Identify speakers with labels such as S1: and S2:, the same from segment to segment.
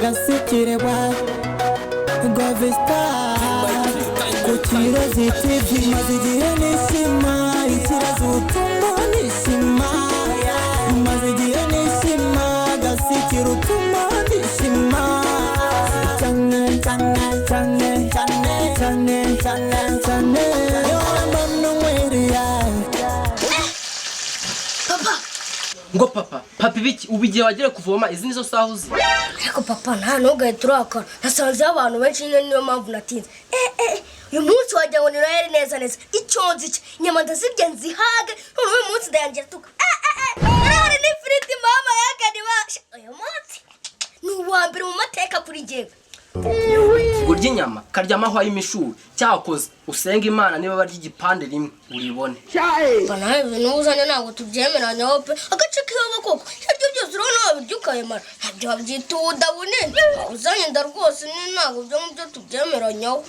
S1: Gasikirwa Govista Kukirezi TV Mazigiye nishima Ikirazo utuma nishima Mazigiye nishima Gasikira utuma nishima Chane chane chane chane chane chane chane Yora mwiriya
S2: Papa ngo papa ibiki ubigiye wagere kuvoma izi nizo sahuzi
S3: ariko papa nta nogaye turakara nasanze abantu benshi niyo mpamvu natinze uyu munsi wajya ngo niraheri neza icyonzi iki nyama ndazirya nzihage none uyu munsi ndayangira tuka nari n'ifiriti mama yakani basha uyu munsi ni uwa mbere mu mateka kuri njyewe
S2: urya inyama karya amahwa y'imishuri cyakoze usenga imana niba barya igipande rimwe uribone
S3: bana ibintu uzanye ntabwo tubyemeranya hope agace kiyoba koko ibyo byose urabona wabirya ukayemara ntabyo babyita ubuda bunini uzanye nda rwose ntabwo byo mu byo tubyemeranyaho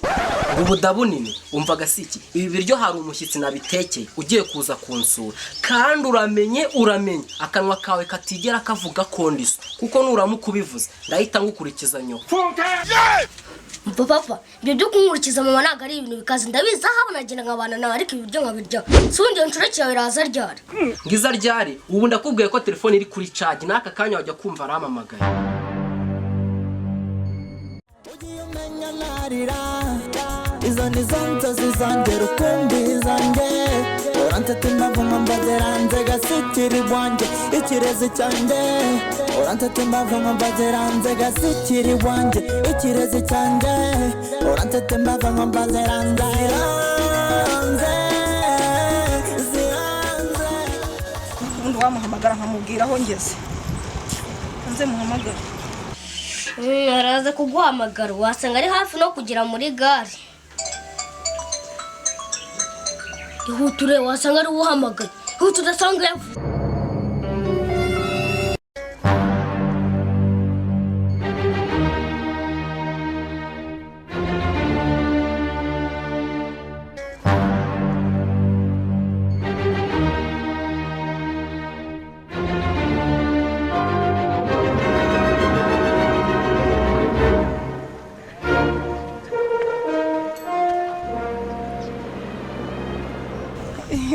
S2: ubuda bunini umva gasiki ibi biryo hari umushyitsi nabitekeye ugiye kuza kunsura kandi uramenye akanwa kawe katigera kavuga kondiso kuko nuramuka ubivuze ndahita ngukurikiza nyo
S3: papa ibyo byo kunkurikiza mama ntabwo ari ibintu bikaze ndabizi aho nagenda nkabana nawe ariko ibiryo nkabirya sundi nshureke yawe iraza ryari
S2: ngiza ryari ubu ndakubwiye ko telefone iri kuri charge n'aka kanya wajya kumva aramamagaye
S1: ugiye umenya narira izo ni zonzo zanjye rukumbi zanjye urantete mbavuma mbazeranze gasikiri bwanjye ikirezi cyanjye urantete mbavuma mbazeranze gasikiri bwanjye ikirezi cyanjye urantete mbavuma mbazeranze
S4: ubundi wamuhamagara nkamubwira aho ngeze nze muhamagara
S3: araza kuguhamagara wasanga ari hafi no kugera muri gare ihuture wasanga ari uhamagaye ihuture udasanga yavuye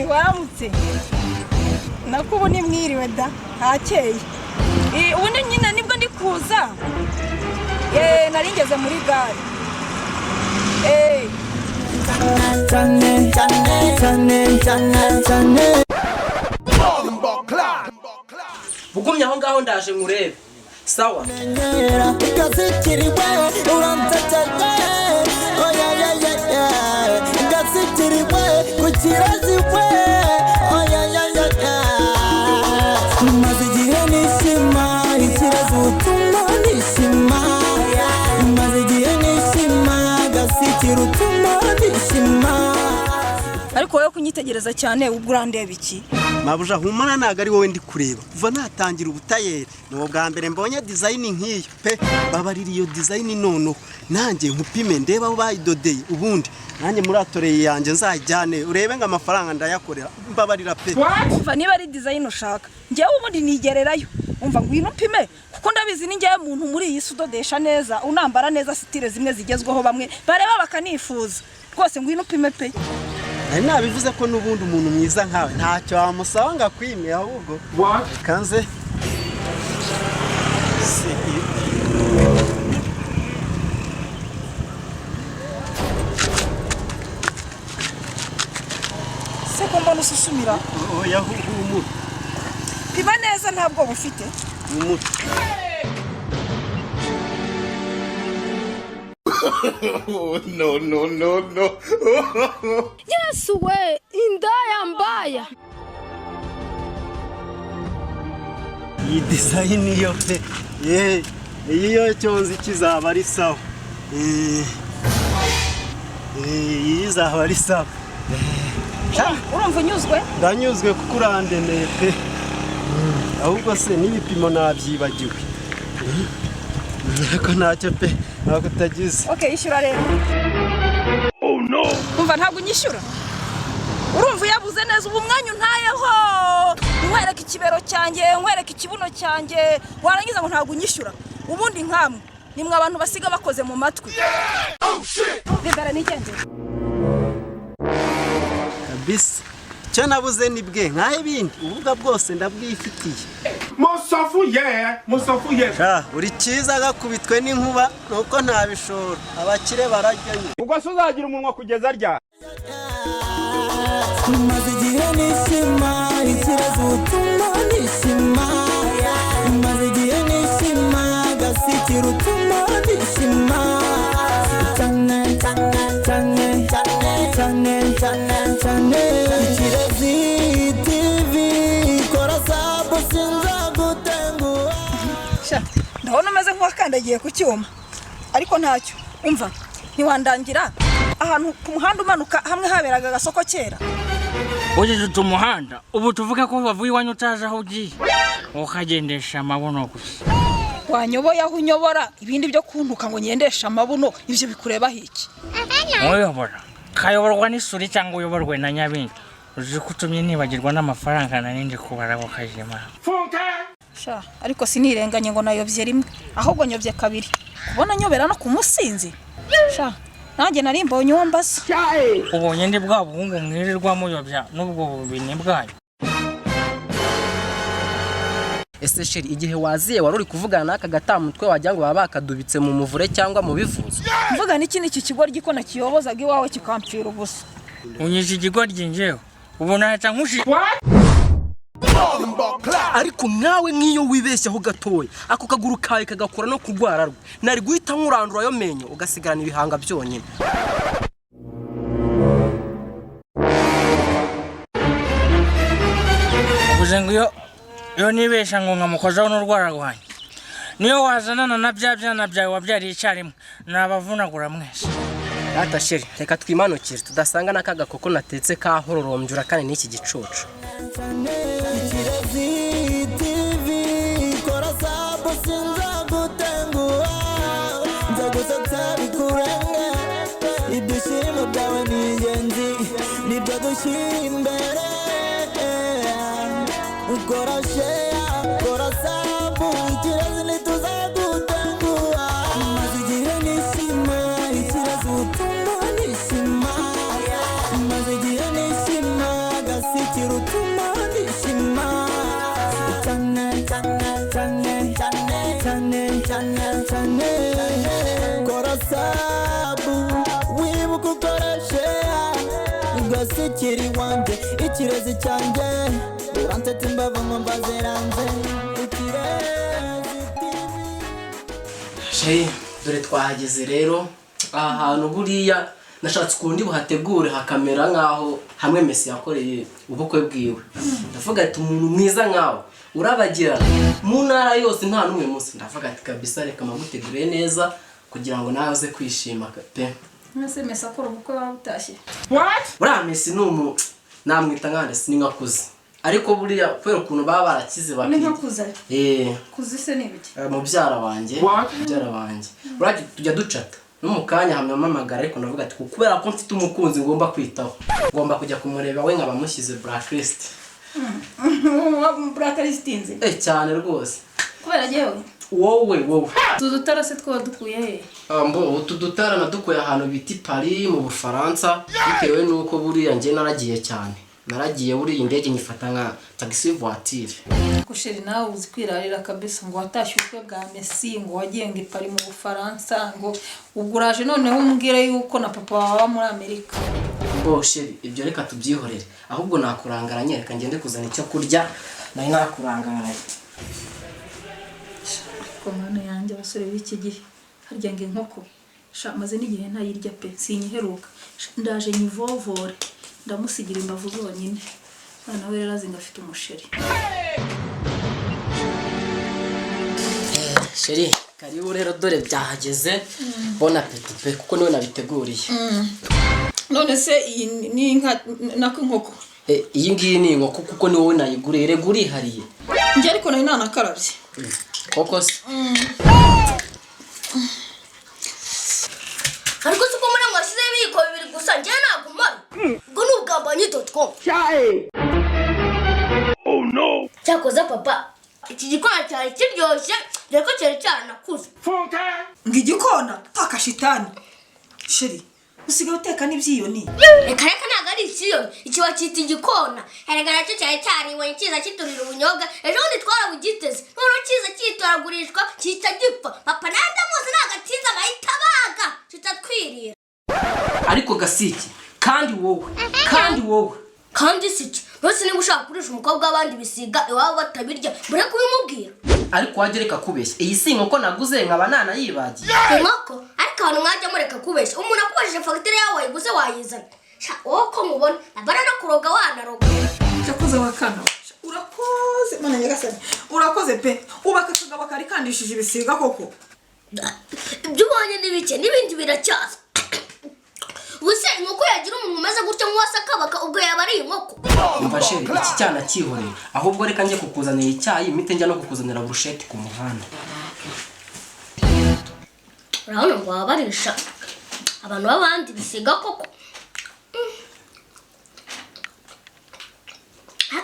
S4: waramutse nakubu ni mwiriwe da hakeye ubundi nyine nibwo ndi kuza nari ngeze muri gare
S1: chane chane chane chane chane
S2: bugumye aho ngaho ndaje nkurebe sawa
S1: gasikiriwe urantete oya gasikiriwe kukiraziwe oya maze igihe nishima ikirazo utuma nishima maze igihe nishima gasikira utuma nishima
S4: ariko wowe kunyitegereza cyane ubwo urandeba iki
S5: mabuja humana ntago ari wowe ndi kureba kuva natangira ubutayeri niwo bwa mbere mbonye design nk'iyo pe babarira iyo design nono nanjye nkupime ndeba aho bayidodeye ubundi nanjye muri atoreye yanjye nzajyane urebe ngo amafaranga ndayakorera mbabarira pe
S4: umva niba ari design ushaka njyewe ubundi nigererayo umva ngwino upime kuko ndabizi ni njyewe umuntu muri iyi sudodesha neza unambara neza style zimwe zigezweho bamwe bareba bakanifuza rwose ngwino upime pe
S5: ari nabivuze ko nubundi umuntu mwiza nkawe ntacyo wamusaba ngo akwime ahubwo kanze
S4: se ko mbona ususumira
S5: oya humura
S4: pima neza ntabwo bufite
S5: humura
S6: no.
S7: Yesu we indaya mbaya.
S5: iyi design yo pe iyo cyonzi kizaba ari sawa iyi izaba ari sawa
S4: urumva unyuzwe
S5: ndanyuzwe kuko urandeneye pe ahubwo se n'ibipimo nabyibagiwe ariko ntacyo pe ntabwo utagize
S4: ishyura rero umva ntabwo unyishyura urumva yabuze neza ubu mwanya untayeho nkwereka ikibero cyanjye nkwereka ikibuno cyanjye warangiza ngo ntabwo unyishyura ubundi nkamwe nimwe abantu basiga bakoze mu matwi bibera nigendera
S5: kabisa cyo nabuze nibwe nkahe ibindi ubuga bwose ndabwifitiye
S6: musafuye
S5: uri cyiza gakubitwe n'inkuba nuko ntabishora abakire barajyanye
S6: ubwo se uzagira umunwa kugeza rya
S1: maze igihe nishima ikibazo utuma nishima maze igihe nishima gasikira utuma nishima cyane cyane cyane cyane cyane cyane Ikirezi TV kora sabo sinza gutenguha
S4: ndabona umeze nk'uwakandagiye ku cyuma ariko ntacyo umva ntiwandangira ahantu ku muhanda umanuka hamwe haberaga agasoko kera
S8: ugejeje umuhanda ubu tuvuga ko bavuye iwanyu utaje aho ugiye ukagendesha amabuno gusa
S4: wanyoboye aho unyobora ibindi byo kuntuka ngo ngendesha amabuno ibyo bikurebaho iki
S8: uyobora kayoborwa n'isuri cyangwa uyoborwe na nyabingi uzi ko utumye nibagirwa n'amafaranga nanindi kubara ako kajima
S4: sha ariko sinirenganye ngo nayobye rimwe ahubwo nyobye kabiri kubona nyobera no kumusinzi sha nanjye nari mbonye uwo mbaza
S8: ubonye ndi bwa buhungu mwirirwa muyobya n'ubwo bubini bwanyu
S2: ese sheri igihe waziye wari uri kuvugana n'aka gatamutwe wagira ngo baba bakadubitse mu muvure cyangwa mu bivuzo
S4: mvuga n'iki n'iki kigoryi ko nakiyobozaga iwawe kikampfira ubusa
S8: unyije ikigoryi njyewe ubu nahita nkushi
S2: ariko nawe nk'iyo wibeshyaho gatoya ako kaguru kawe kagakora no kurwara rwe nari guhita nkurandura ayo menyo ugasigarana ibihanga byonyine
S8: uvuze ngo iyo nibesha ngo nkamukozaho n'urwara rwanjye niyo wazanana na bya byana byawe wabyariye icyarimwe nabavunagura mwese
S2: Ata sheri reka twimanukire tudasanga n'aka gakoko natetse kahororombye kane n'iki gicucu
S1: Ikirezi TV kora sabo sinza gutenguha nza gusatsa bikurenge ibyishimo byawe ni ingenzi nibyo dushyira imbere ukora share kora sabo ikirezi ntituzagutenguha maze igihe nishima ikirezi utuma nishima maze igihe nishima gasikira utuma nishima cyane cyane cyane cyane cyane cyane cyane kora sabu wibuka ukoreshe gasikira iwanjye ikirezi cyanjye urantete imbavu ngo mbaziranze Ikirezi TV
S2: sheri dore twahageze rero aha hantu buriya nashatse ukundi buhategure hakamera nkaho hamwe Messi yakoreye ubukwe bwiwe ndavuga ati umuntu mwiza nkawe urabagirana mu ntara yose nta numwe munsi ndavuga ati kabisa reka magutegure neza kugira ngo nawe uze kwishima pe
S4: mwese Messi akora ubukwe wabutashye
S2: uriya Messi ni namwita nkande singakuze ariko buriya kubera ukuntu baba barakize
S4: ni nkakuze kuze se ni biki
S2: mubyara wanjye uraje tujya ducata no mu kanya hamwe amamagara ariko navuga ati kubera ko mfite umukunzi ngomba kwitaho ngomba kujya kumureba we nkaba mushyize blacklist
S4: blacklist inzi
S2: cyane rwose
S4: kubera jewe
S2: wowe
S4: tudutara se twa dukuye he
S2: utu dutara nadukuye ahantu bita Paris mu Bufaransa bitewe nuko buriya nge naragiye cyane naragiye buriya indege nyifata nka taxi voiture
S4: kusheri nawe uzi kwirarira kabisa ngo watashye ubukwe bwa Messi ngo wagiye ngo Paris mu Bufaransa ngo uguraje noneho umbwire yuko na papa wawe muri Amerika
S2: sheri ibyo reka tubyihorere ahubwo nakurangaranye reka ngende kuzana icyo kurya nari nakurangaranye
S4: komano yanjye abasore b'iki gihe harya ngo inkoko maze n'igihe ntayirya pe sinyiheruka ndaje nyivovore ndamusigira imbavu zonyine mwana we rero azinga afite umusheri
S2: sheri karibu rero dore byahageze bona apeti pe kuko niwe nabiteguriye
S4: none se iyi ni inka nako inkoko
S2: iyi ngiyi ni inkoko kuko ni wowe nayiguriye rego urihariye
S4: njye ariko nari nanakarabye
S2: koko se
S3: ariko se ko muri mwashyizeho ibiyiko bibiri gusa njye ntabwo umara ubwo ni ubwambanyi.com no. Cyakoze papa iki gikona cyari kiryoshye reko cyari cyaranakuze.
S4: Ngigikona takashitani. Sheri usigaye uteka n'ibyiyoni.
S3: Reka ntago ari ikiyoni ikiba cyita igikona. Erega cyo cyari cyariwe kiza kiturira ubunyobwa ejo ndi twarabugiteze none kiza kitoragurishwa cyita gipfa. Papa nanda muzi nagatinza bayitabaga kitatwirira.
S2: Ariko Gasiki kandi wowe
S3: kandi siki bose niba ushaka kurisha umukobwa w'abandi bisiga iwabo batabirya bure kubimubwira.
S2: Ariko wagereka kubeshya iyi si inkoko naguze nkaba nanayibagiye.
S3: Inkoko ariko abantu mwajya mureka kubeshya umuntu akubajije fagitire yawe wayiguze wayizana. Wowe ko mubona abana no kuroga wanaroga.
S4: Cyakoze wakana urakoze mana nyagasani urakoze pe ubaka kagabo kari kandishije ibisiga koko.
S3: Ibyo ubonye n'ibike n'ibindi biracyaza. Ubuse inkoko yagira umuntu umaze gutya nk'uwasa kabaka ubwo yaba ari inkoko.
S2: Umva sheri iki cyana cyihoreye ahubwo reka njye kukuzanira icyayi mite njya no kukuzanira burusheti ku muhanda.
S3: Urabona ngo wabarisha abantu b'abandi bisiga koko.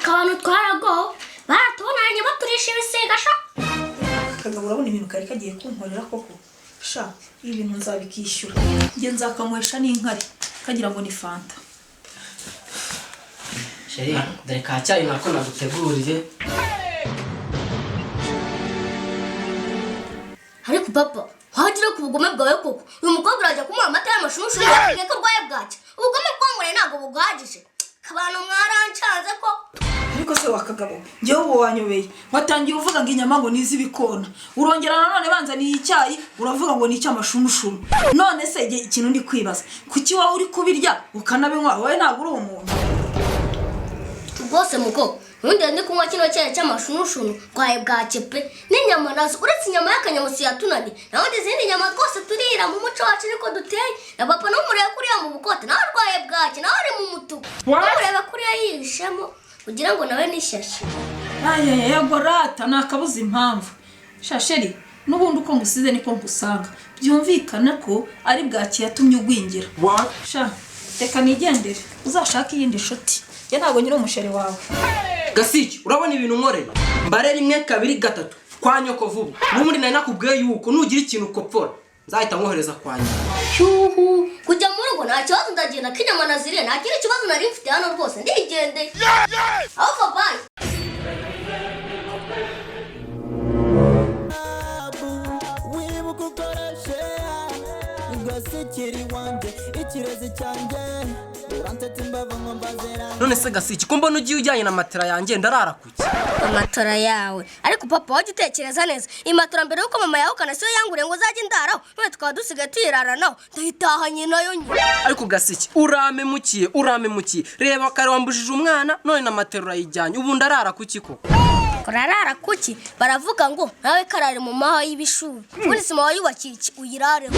S3: Abantu twarago baratubonanye baturisha ibisiga sha.
S4: Kagabo urabona ibintu kari kagiye kunkorera koko. Sha ibintu nzabikishyura nge nzakamuhesha n'inkari kagira ngo ni fanta.
S2: Sheri dore ka cyayi nako naguteguriye.
S3: Ariko papa wagira ku bugome bwawe koko uyu mukobwa urajya kumuha amata y'amashunshu yagiye ko rwaye bwacye ubugome bwongore ntabwo bugahagije abantu mwarancanze ko.
S4: Ariko se wakagabo ngewe ubu wanyobeye watangiye uvuga ngo inyama ngo nizi bikona urongera nanone banzaniye icyayi uravuga ngo ni icy'amashumushuru. None se ikintu ndi kwibaza kuki wowe uri kubirya ukanabinywa wowe ntabwo uri umuntu
S3: rwose muko ubundi ndi kunywa kino cyayi cy'amashumushuru rwaye bwacye pe n'inyama nazo uretse inyama y'akanyamusi yatunani naho izindi nyama rwose turira mu muco wacu niko duteye na papa n'umureba kuriya mu bukote nawe rwaye bwacye nawe ari mu mutuku n'umureba kuriya yihishemo kugira ngo nawe nishyashye.
S4: Yego rata nakabuze impamvu. Shasheri n'ubundi uko ngusize niko ngusanga byumvikana ko ari bwaki yatumye ugwingira. Sha reka nigendere uzashaka iyindi shoti ye ntago nyiri umusheri wawe.
S2: Gasiki urabona ibintu nkoreye mbare rimwe kabiri gatatu kwa nyoko vuba n'ubundi nari nakubwiye yuko nugira ikintu ukopfora nzahita nkohereza kwa nyoko.
S3: Kujya mu rugo nta kibazo ndagenda kinyama naziriye nta kindi kibazo nari mfite hano rwose ndigendeye. Aho bye.
S1: wibuka ukoreshe Gasikiri wanjye ikirezi cyanjye urantete imbavu ngo mbazera.
S2: None se Gasiki ko mbona ugiye ujyanye na matera yanjye ndarara kuki?
S3: Amatora yawe ariko papa wajya utekereza neza imatora mbere yuko mama yawe kana siyo yangure ngo uzajye ndaraho none tukaba dusigaye tuyiraranaho ndahitahanye nayo nyine.
S2: Ariko Gasiki uramemukiye reba kare wambujije umwana none na matera urayijyanye ubu ndarara kuki ko?
S3: Kurarara kuki baravuga ngo nawe karare mu maho y'ibishuri muri sima wayubakiye uyirareho.